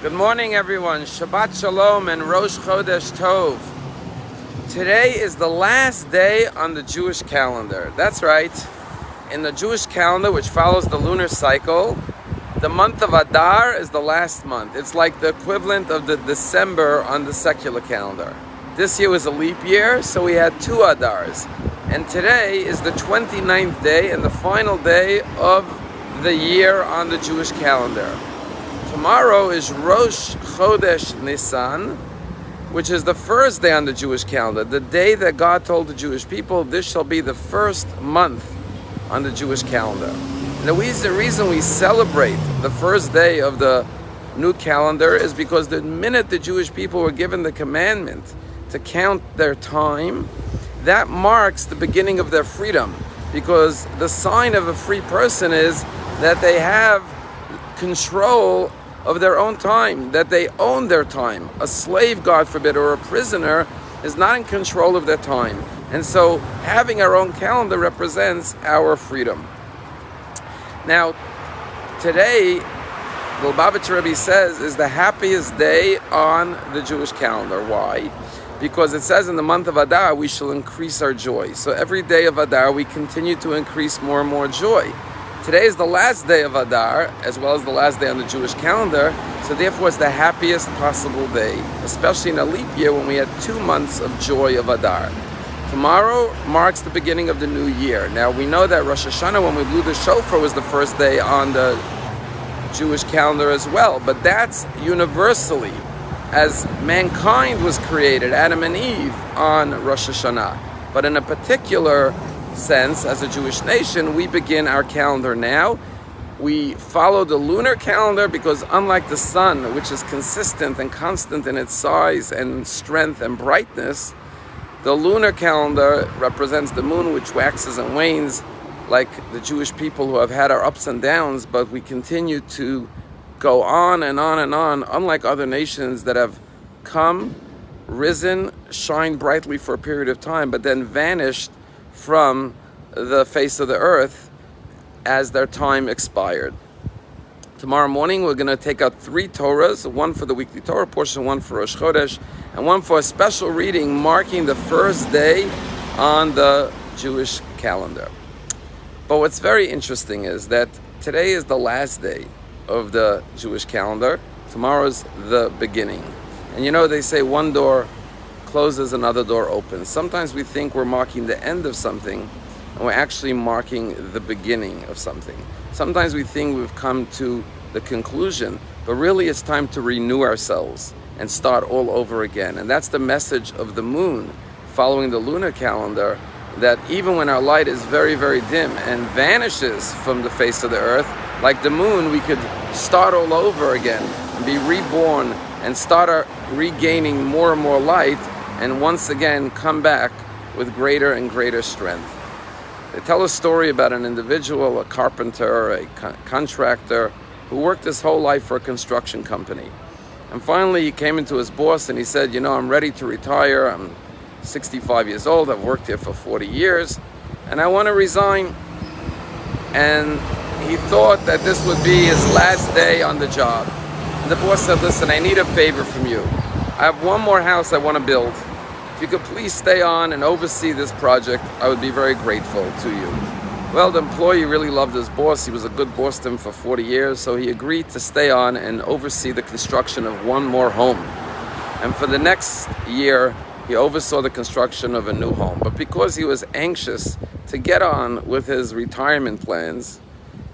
Good morning, everyone. Shabbat Shalom and Rosh Chodesh Tov. Today is the last day on the Jewish calendar. That's right. In the Jewish calendar, which follows the lunar cycle, the month of Adar is the last month. It's like the equivalent of the December on the secular calendar. This year was a leap year, so we had 2 Adars. And today is the 29th day and the final day of the year on the Jewish calendar. Tomorrow is Rosh Chodesh Nisan, which is the first day on the Jewish calendar, the day that God told the Jewish people, this shall be the first month on the Jewish calendar. And the reason we celebrate the first day of the new calendar is because the minute the Jewish people were given the commandment to count their time, that marks the beginning of their freedom. Because the sign of a free person is that they have control of their own time, that they own their time. A slave, God forbid, or a prisoner is not in control of their time. And so having our own calendar represents our freedom. Now, today, the Lubavitcher Rabbi says, is the happiest day on the Jewish calendar. Why? Because it says in the month of Adar, we shall increase our joy. So every day of Adar, we continue to increase more and more joy. Today is the last day of Adar, as well as the last day on the Jewish calendar, so therefore it's the happiest possible day, especially in a leap year when we had 2 months of joy of Adar. Tomorrow marks the beginning of the new year. Now we know that Rosh Hashanah, when we blew the shofar, was the first day on the Jewish calendar as well, but that's universally, as mankind was created, Adam and Eve, on Rosh Hashanah. But in a particular sense, as a Jewish nation, we begin our calendar now. We follow the lunar calendar because unlike the sun, which is consistent and constant in its size and strength and brightness, the lunar calendar represents the moon, which waxes and wanes, like the Jewish people who have had our ups and downs, but we continue to go on and on and on, unlike other nations that have come, risen, shined brightly for a period of time, but then vanished from the face of the earth as their time expired. Tomorrow morning we're going to take out 3 Torahs, one for the weekly Torah portion, one for Rosh Chodesh, and one for a special reading marking the first day on the Jewish calendar. But what's very interesting is that today is the last day of the Jewish calendar. Tomorrow's the beginning. And you know, they say one door closes, another door opens. Sometimes we think we're marking the end of something, and we're actually marking the beginning of something. Sometimes we think we've come to the conclusion, but really it's time to renew ourselves and start all over again. And that's the message of the moon following the lunar calendar, that even when our light is very, very dim and vanishes from the face of the earth, like the moon, we could start all over again and be reborn and start regaining more and more light, and once again come back with greater and greater strength. They tell a story about an individual, a carpenter, a contractor, who worked his whole life for a construction company. And finally he came into his boss and he said, I'm ready to retire. I'm 65 years old, I've worked here for 40 years, and I want to resign. And he thought that this would be his last day on the job. And the boss said, listen, I need a favor from you. I have one more house I want to build. If you could please stay on and oversee this project, I would be very grateful to you. Well, the employee really loved his boss. He was a good boss to him for 40 years, so he agreed to stay on and oversee the construction of one more home. And for the next year, he oversaw the construction of a new home. But because he was anxious to get on with his retirement plans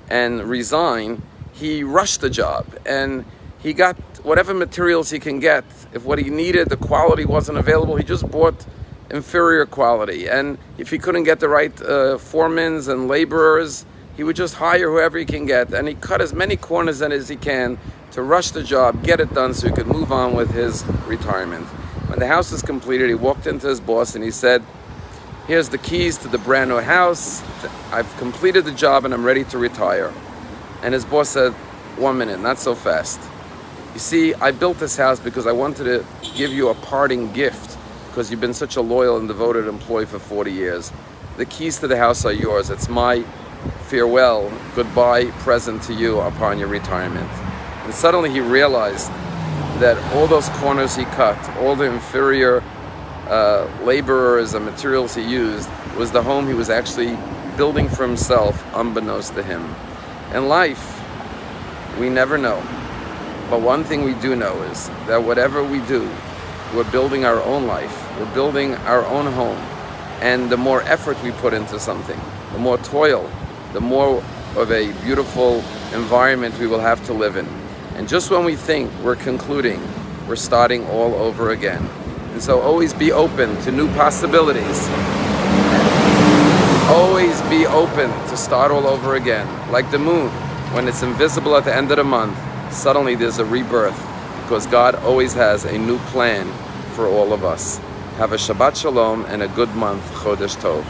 and resign, he rushed the job, and he got whatever materials he can get. If what he needed, the quality wasn't available, he just bought inferior quality. And if he couldn't get the right foremans and laborers, he would just hire whoever he can get. And he cut as many corners as he can to rush the job, get it done so he could move on with his retirement. When the house was completed, he walked into his boss and he said, here's the keys to the brand new house. I've completed the job and I'm ready to retire. And his boss said, 1 minute, not so fast. You see, I built this house because I wanted to give you a parting gift, because you've been such a loyal and devoted employee for 40 years. The keys to the house are yours. It's my farewell, goodbye present to you upon your retirement. And suddenly he realized that all those corners he cut, all the inferior laborers and materials he used, was the home he was actually building for himself, unbeknownst to him. In life, we never know. But one thing we do know is that whatever we do, we're building our own life. We're building our own home. And the more effort we put into something, the more toil, the more of a beautiful environment we will have to live in. And just when we think we're concluding, we're starting all over again. And so always be open to new possibilities. Always be open to start all over again. Like the moon, when it's invisible at the end of the month, suddenly there's a rebirth, because God always has a new plan for all of us. Have a Shabbat Shalom and a good month, Chodesh Tov.